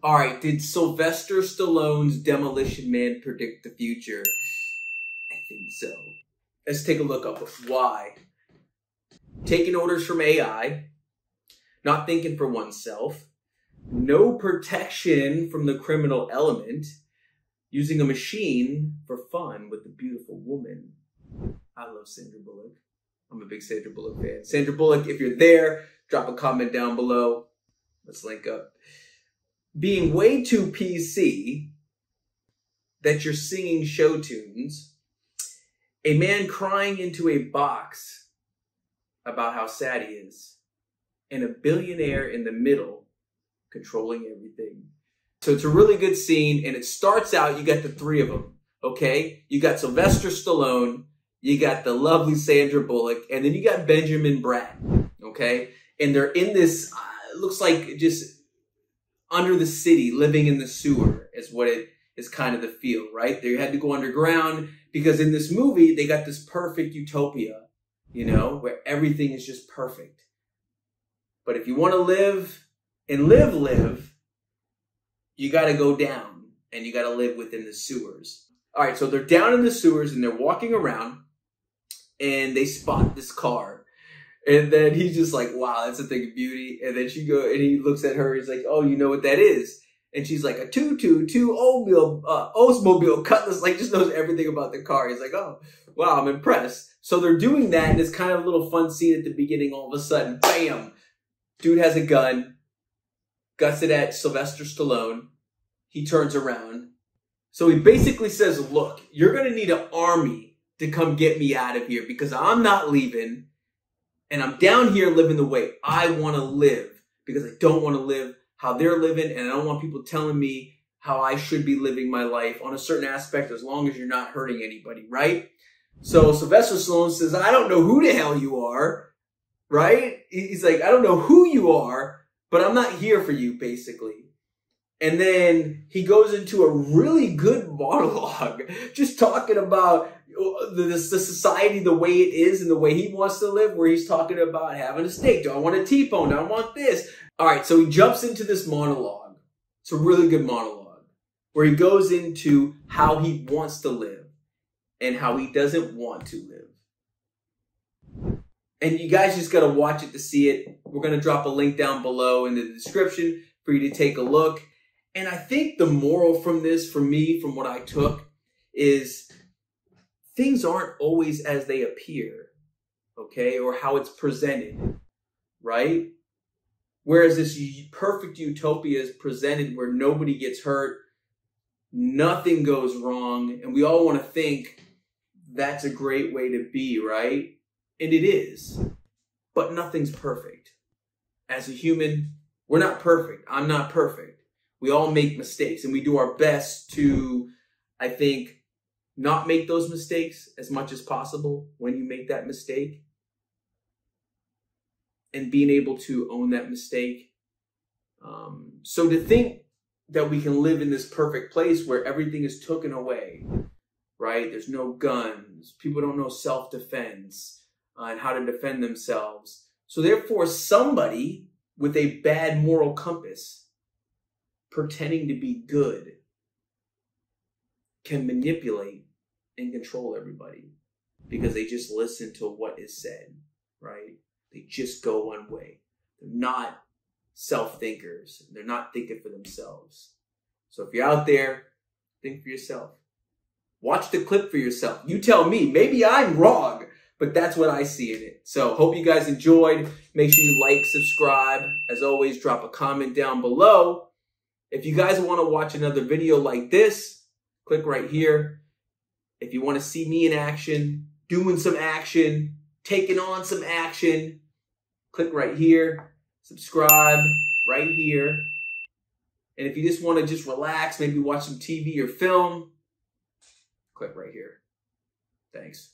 All right, did Sylvester Stallone's Demolition Man predict the future? I think so. Let's take a look up. Why? Taking orders from AI, not thinking for oneself, no protection from the criminal element, using a machine for fun with a beautiful woman. I love Sandra Bullock. I'm a big Sandra Bullock fan. Sandra Bullock, if you're there, drop a comment down below. Let's link up. Being way too PC that you're singing show tunes, a man crying into a box about how sad he is, and a billionaire in the middle controlling everything. So it's a really good scene, and it starts out, you got the three of them, okay? You got Sylvester Stallone, you got the lovely Sandra Bullock, and then you got Benjamin Bratt, okay? And they're in this, it looks like just under the city, living in the sewer is what it is kind of the feel, right? They had to go underground because in this movie, they got this perfect utopia, you know, where everything is just perfect. But if you want to live and live, you got to go down and you got to live within the sewers. All right, so they're down in the sewers and they're walking around and they spot this car. And then he's just like, wow, that's a thing of beauty. And then she go and he looks at her. He's like, oh, you know what that is? And she's like, a 222 Oldsmobile Cutlass. Like, just knows everything about the car. He's like, oh, wow, I'm impressed. So they're doing that. And it's kind of a little fun scene at the beginning. All of a sudden, bam, dude has a gun. Guts it at Sylvester Stallone. He turns around. So he basically says, look, you're going to need an army to come get me out of here because I'm not leaving. And I'm down here living the way I want to live because I don't want to live how they're living. And I don't want people telling me how I should be living my life on a certain aspect as long as you're not hurting anybody, right? So Sylvester Stallone says, I don't know who the hell you are, right? He's like, I don't know who you are, but I'm not here for you, basically. And then he goes into a really good monologue, just talking about the society, the way it is and the way he wants to live, where he's talking about having a steak. Do I want a T-bone? Do I want this? All right, so he jumps into this monologue. It's a really good monologue where he goes into how he wants to live and how he doesn't want to live. And you guys just got to watch it to see it. We're going to drop a link down below in the description for you to take a look. And I think the moral from this, for me, from what I took, is things aren't always as they appear, okay? Or how it's presented, right? Whereas this perfect utopia is presented where nobody gets hurt, nothing goes wrong, and we all want to think that's a great way to be, right? And it is, but nothing's perfect. As a human, we're not perfect. I'm not perfect. We all make mistakes, and we do our best to, I think, not make those mistakes as much as possible when you make that mistake. And being able to own that mistake. So to think that we can live in this perfect place where everything is taken away, right? There's no guns. People don't know self-defense and how to defend themselves. So therefore, somebody with a bad moral compass pretending to be good can manipulate and control everybody because they just listen to what is said, right? They just go one way. They're not self-thinkers. They're not thinking for themselves. So if you're out there, think for yourself. Watch the clip for yourself. You tell me. Maybe I'm wrong, but that's what I see in it. So hope you guys enjoyed. Make sure you like, subscribe. As always, drop a comment down below. If you guys want to watch another video like this, click right here. If you want to see me in action, doing some action, taking on some action, click right here. Subscribe right here. And if you just want to just relax, maybe watch some TV or film, click right here. Thanks.